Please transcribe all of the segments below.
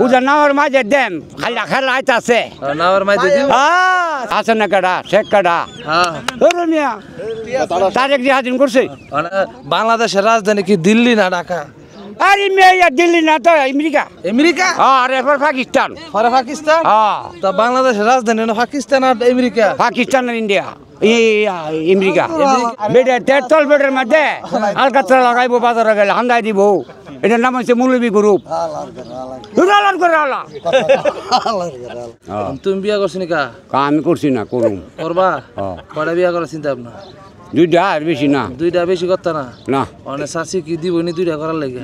উজা নাওয়ার মাঝে দেন খালি খেলা আছে নাওয়ার মাঝে দিন আছে না কাটা শেখ কাটা মিয়া তারেক জিহাদিন করছে বাংলাদেশের রাজধানী কি দিল্লি না ঢাকা আরে মেয়ে দিল্লি না তো আমেরিকা আমেরিকা আর এরপর পাকিস্তান পরে পাকিস্তান তা বাংলাদেশের রাজধানী না পাকিস্তান আর আমেরিকা পাকিস্তান আর ইন্ডিয়া আমেরিকা বেডে তেরতল বেডের মধ্যে আলকাতরা লাগাইবো বাজারে গেলে হান্দাই দিব এটার নাম হচ্ছে মৌলবী গ্রুপ তুমি বিয়া করছো নি কা আমি করছি না করুম করবা কয়টা বিয়া করার চিন্তা ভাবনা দুইটা আর বেশি না দুইটা বেশি করতে না না অনেক চাষি কি দিব নি দুইটা করার লাগে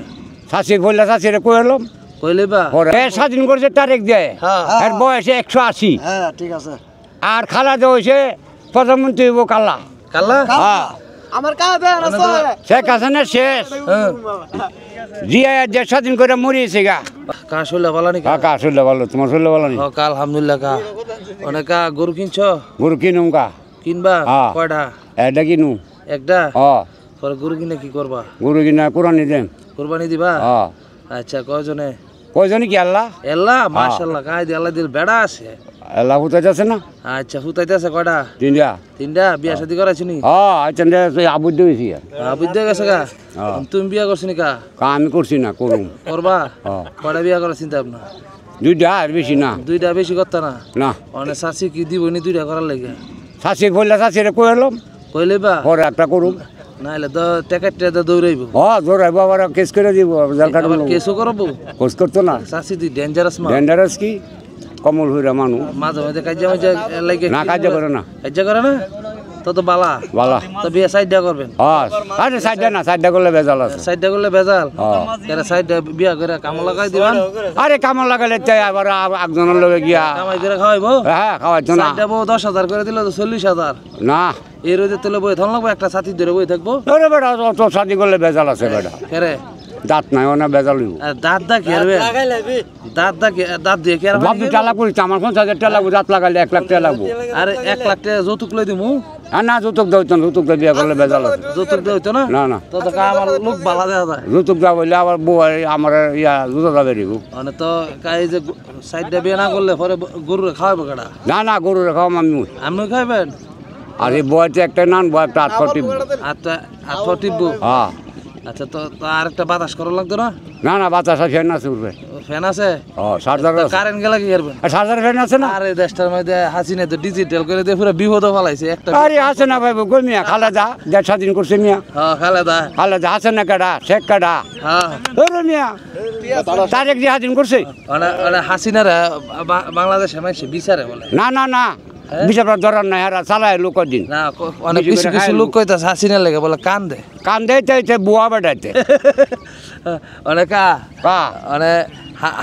শাসি বললে শাসিরে কই এলাম কইলে বা স্বাধীন করেছে তারেক দেয় এর বয়সে 180 হ্যাঁ ঠিক আছে আর খালা দেওয়া হয়েছে প্রধানমন্ত্রী কাল্লা কাল্লা আমার কাজ আছে শেখ হাসিনা শেষ জিয়া যে স্বাধীন করে মরিয়েছে গা কা শৈলা ভালো নি কাকা শুনলে ভালো তোমার শুনলে ভালো নি কা আলহামদুলিল্লাহ কা অনেক গরু কিনছো গরু কিনুম কা কিনবা কয়টা এটা কিনু একটা হ পরে গরু কিনে কি করবা গরু কিনা কোরআনি দেন কুরবানি দিবা হ আচ্ছা কয়জনে কয়জনই কি আল্লাহ এল্লা মাশাআল্লাহ কাই দি আল্লাহ দিল বেড়া আছে আল্লাহ হুতাইতে আছে না আচ্ছা হুতাইতেছে কয়টা তিনটা তিনটা বিয়া শাদি করাইছি নি আচ্ছা আবুদ্ধ হয়েছি বুঝতে গেছে গা তুমি বিয়া করছো নি কা আমি করছি না করুম করবা কয়টা বিয়া করার চিন্তা ভাবনা দুইটা আর বেশি না দুইটা বেশি করতে না না অনেক চাষি কি দিব নি দুইটা করার লাগে শাসি বললে শাসিরে কই এলাম কইলে বা পরে একটা করুম নাইলে তো টেকাটা দৌড়াইব দৌড়াইবো আবার কেস করে দিব জাল কাটবো কেসও করবো কোচ করতো না চাষি দি ডেঞ্জারাস মা ডেন্ডারাস কি কমল হইরা মানুষ মাঝে মাঝে কাজে মাঝে লাগে না কাজ করে না কাজে করে না তো বালা বালা তো বিয়ে সাইডটা করবেন আরে সাইডটা না সাইডটা করলে বেজাল আছে সাইডটা করলে বেজাল এরা সাইডটা বিয়া করে কাম লাগাই দিবেন আরে কামল লাগালে তাই আবার একজনের লগে গিয়া কামাই করে খাওয়াইবো হ্যাঁ খাওয়াইতো না সাইডটা বউ 10,000 করে দিল তো 40,000 না এই রোদে তেলে বই থাম লাগবো একটা সাথী ধরে বই থাকবো ওরে বেটা অত শাদি করলে বেজাল আছে বেটা কেরে দাঁত নাই না বেজাল হইব দাঁত দা কেরবে দাঁত দিয়ে কেরবে বাপ দুটা লাখ করিস আমার 50,000 টাকা লাগবো দাঁত লাগালে 1 লাখ টাকা লাগবো আরে 1 লাখ টাকা যৌতুক লই দিমু আর না যৌতুক দাও যৌতুক দিয়ে বিয়ে করলে বেজাল আছে যৌতুক দেওয়া না না না তো আমার লোক বালা দেওয়া যায় যৌতুক দেওয়া বললে আবার বউ আমার জুতো যাবে রিব মানে তো কাই যে সাইডটা বিয়ে না করলে পরে গরু খাওয়াবো কেডা না গরু রেখাও আমি খাইবেন আর এই বয়তে একটা নান বয় একটা আট টিপ আত্ম টিপবো হ্যাঁ আচ্ছা তো আর একটা বাতাস করা লাগতো না না বাতাস ফ্যান আছে উঠবে ফ্যান আছে চার্জার কারেন্ট গেলে কি করবেন চার্জার ফ্যান আছে না আরে দেশটার মধ্যে হাসিনা তো ডিজিটাল করে দিয়ে পুরো বিপদ ফলাইছে একটা আরে আছে না ভাই গো মিয়া খালেদা দেড় স্বাধীন করছে মিয়া খালেদা আছে না কাটা শেখ কাটা মিয়া তারেক জিহাদিন করছে হাসিনার বাংলাদেশে মানুষে বিচারে বলে না বিচার ধরার নাই আর চালায় লোক দিন না অনেক কিছু লোক কইতাছে হাসিনা লেগে বলে কান দে বুয়া বেড়াইতে অনেক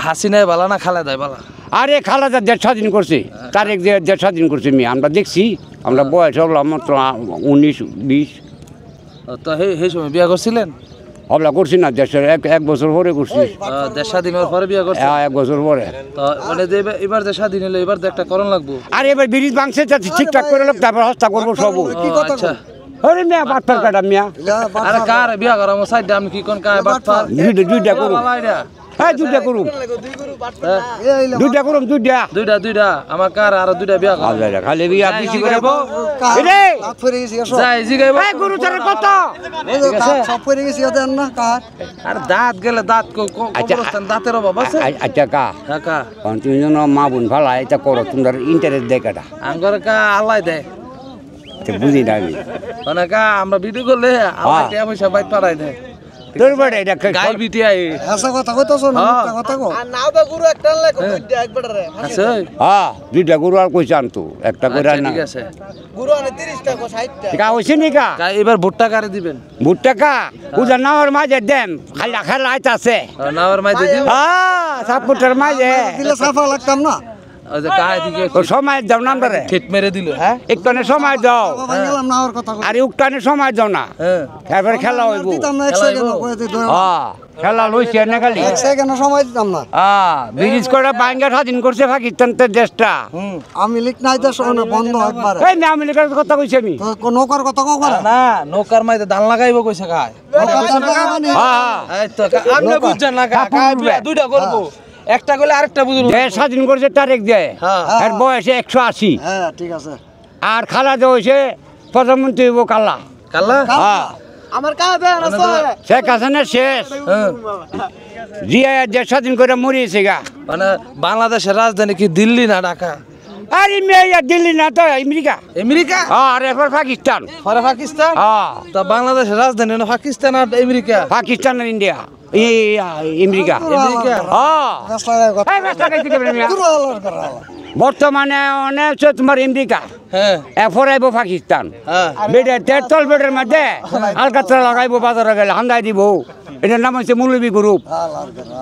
হাসিনায় বালা না খালেদায় বালা আরে খালেদা দেড় স্বাধীন করছে তারেক দেড় স্বাধীন করছে মিয়া আমরা দেখছি আমরা বয়স হলাম মাত্র 19-20 তো সেই সময় বিয়া করছিলেন হবলা করছি না দেশের এক বছর পরে করছি দেশ স্বাধীনের পরে বিয়া করছি 1 বছর পরে তো মানে এবার দেশ স্বাধীন হলো এবার একটা করণ লাগবো আর এবার ব্রিজ ভাঙছে ঠিকঠাক করে লোক তারপর হস্তা করবো সব আচ্ছা আরে মিয়া বাটপার কাটা মিয়া আরে কার বিয়া করা আমার সাইডে আমি কি কোন কায় বাটপার দুইটা করুম হ্যাঁ দুইটা করুম দুইটা আমার কার আর দুইটা বিয়া করা খালি বিয়া বেশি করে যাই জিগাইবো গুরু তার কত আর দাঁত গেলে দাঁত দাঁতের অভাব আছে আচ্ছা কাকা তুমি যেন মা বোন ভালা এটা করো তোমার ইন্টারেস্ট দেয় কাটা আঙ্গর কা আল্লাহ দেয় বুঝি না আমি অনেক আমরা ভিডিও করলে আল্লাহ টাকা পয়সা বাইট পাঠাই দেয় তোর বাড়ি এটা গাই বিটিআই হাসা কথা কইতাছ না মিথ্যা কথা কও আর নাও দা গুরু একটা লাগে দুইটা একবার রে আছে দুইটা গুরু আর কইছ আনতো একটা করে না ঠিক আছে গুরু আনে 30 টাকা 60 টাকা কা হইছে নি কা এবার ভুট্টা কারে দিবেন ভুট্টা কা উজা নাওয়ার মাঝে দেন খালি খেলা আছে নাওয়ার মাঝে দিবেন সাপুটার মাঝে দিলে সাফা লাগতাম না ওই যে কায় দিকে সময় দাও না রে ঠিক মেরে দিল হ্যাঁ একটনে সময় দাও গেলাম নাওয়ার কথা আরে উকটানে সময় দাও না তারপরে খেলা হইব দিতাম না 1 সেকেন্ড কই দিই খেলা লইছে না খালি 1 সেকেন্ড সময় দিতাম না ব্রিজ করে বাঙ্গা স্বাধীন করছে পাকিস্তান তো দেশটা আমি লিখ নাই দেশ না বন্ধ একবার এই না আমি লিখার কথা কইছি আমি নৌকার কথা কও করে না নৌকার মাইতে ধান লাগাইবো কইছে কায় এই তো আপনি বুঝছেন না কায় দুইটা করব একটা কইলে আরেকটা বুঝুন দেশ স্বাধীন করেছে তারেক দেয় হ্যাঁ। এর বয়সে 180 হ্যাঁ ঠিক আছে আর খালাদা হয়েছে প্রধানমন্ত্রী হইব কাল্লা কাল্লা হ্যাঁ আমার কাজ দেন আছে শেখ হাসিনের শেষ হ্যাঁ। জিয়া দেশ স্বাধীন করে মরিয়েছে গা মানে বাংলাদেশের রাজধানী কি দিল্লি না ঢাকা আরে মেয়ে দিল্লি না তো আমেরিকা আমেরিকা আর এরপর পাকিস্তান পরে পাকিস্তান হ্যাঁ তা বাংলাদেশের রাজধানী হলো পাকিস্তান আর আমেরিকা পাকিস্তান আর ইন্ডিয়া আমেরিকা আমেরিকা হ্যাঁ রাস্তায় কথা এই রাস্তা কাইতে কেমনে মিয়া? পুরো আলার করা বর্তমানে অনেক হচ্ছে তোমার আমেরিকা হ্যাঁ এরপর আইব পাকিস্তান হ্যাঁ বেডের তেরতল বেডের মধ্যে আলকাতরা লাগাইবো বাজারে গেলে হান্দাই দিব এটার নাম হচ্ছে মৌলবী গ্রুপ আলার করা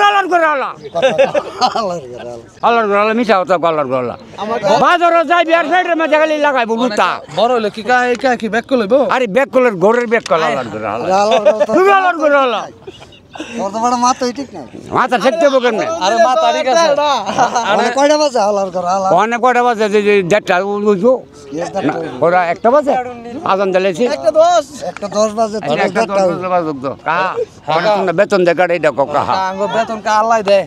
আল্লাহর করে আল্লাহ আলার করা আল্লাহর করে আল্লাহ মিশা হতো আল্লাহর করে আল্লাহ বাজারে যাই বিয়ার সাইডের মধ্যে খালি লাগাইবো লুতা বড় হলে কি কা কি ব্যাক করলে আরে ব্যাগ কলের ঘরের ব্যাগ কল আল্লাহর করে আল্লাহ আল্লাহর করে আল্লাহ বর্তমানে মাত্রই ঠিক না মাথা ঠেকতে হবে কেমনে আরে মা তারিখ আছে মানে কয়টা বাজে আলার করা আলার অনেক কটা বাজে যে দেড়টা বুঝবো ওরা একটা বাজে আজান দিলেছি একটা 10 বাজে বেতন দেখা এটা কাহা আঙ্গ বেতন কা আল্লাহ দেয়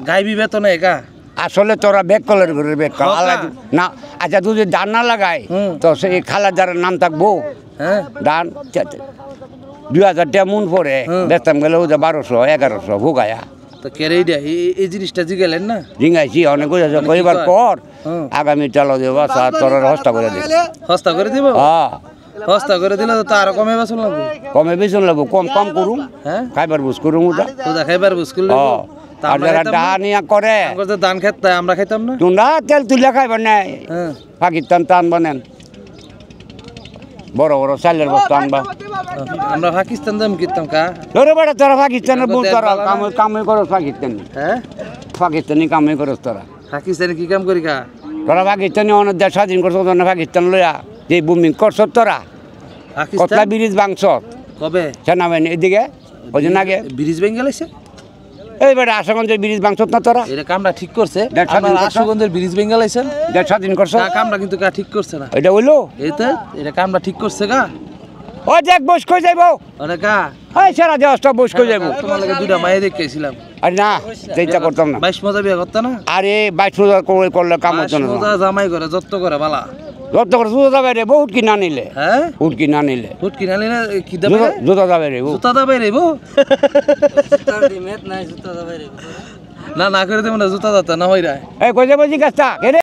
গাইবি বেতন একা আসলে তোরা ব্যাগ কলের ঘরের ব্যাগ কল আল্লাহ না আচ্ছা তুই যদি ধান না লাগাই তো সেই খালার যারা নাম থাকবো হ্যাঁ ধান 2000 টাকা মন পরে বেতন গেলে ওদের 1200-1100 ভোগায়া তো কেরে এই জিনিসটা জিগেলেন না জিঙ্গাইছি অনেক কইবার পর আগামী চালো দেবো তোরা হস্তা করে দিবি হস্তা করে দিব হ্যাঁ হস্তা করে দিলে তো আরো কমে বাসন লাগবে কমে বেশি লাগবো কম কম করুম হ্যাঁ খাইবার বুঝ করুম ওটা তো দেখাইবার বুঝকুল আর যারা ডাহানিয়া করে ধান খেত তাই আমরা খাইতাম না তোমরা তেল তুলে খাইবার নাই হ্যাঁ পাকিস্তান টান বানেন বড় বড় চালের বস্তা আনবা আমরা পাকিস্তান দাম কিনতাম কা ধরে বেড়া তোরা পাকিস্তানের বউ তোরা কামই করস পাকিস্তানি হ্যাঁ পাকিস্তানি কামই করস তোরা পাকিস্তানে কি কাম করি কা তোরা পাকিস্তানি অনেক দেশ স্বাধীন করছ পাকিস্তান লইয়া যে বুমিং করছ তোরা কতলা পাকিস্তান ব্রিজ বাংশ কবে সেনাবাহিনী এদিকে ওই জন্য আগে ব্রিজ বেঙ্গল আছে এইবারে আশাগঞ্জের ব্রিজ বাংশ না তোরা এটা কামটা ঠিক করছে দেড় স্বাধীন আমরা করছে। আশুগঞ্জের ব্রিজ বেঙ্গল আইছেন দেশ স্বাধীন করছ কামটা কিন্তু কা ঠিক করছে না এটা হইলো এই তো এটা কামটা ঠিক করছে কা ও দেখ বস কই যাইব আরে কা এই সারা দেশটা বস কই যাইব তোমার লাগে দুইটা মায়ে দেখেছিলাম আরে না এইটা করতাম না 22 মজা বিয়ে করতে না আরে 22,000 করে করলে কাম হতো না মজা জামাই করে যত্ন করে বালা যত করে জুতো যাবে রে বহুত কি না নিলে হ্যাঁ উঠ কি না নিলে ফুট কিনালি না কি দেবে জুতো যাবে রে জুতা দাবাই রেবো না না করে দেব না জুতা দাতা না হইরা এই কই যাবো জিজ্ঞাসা কে রে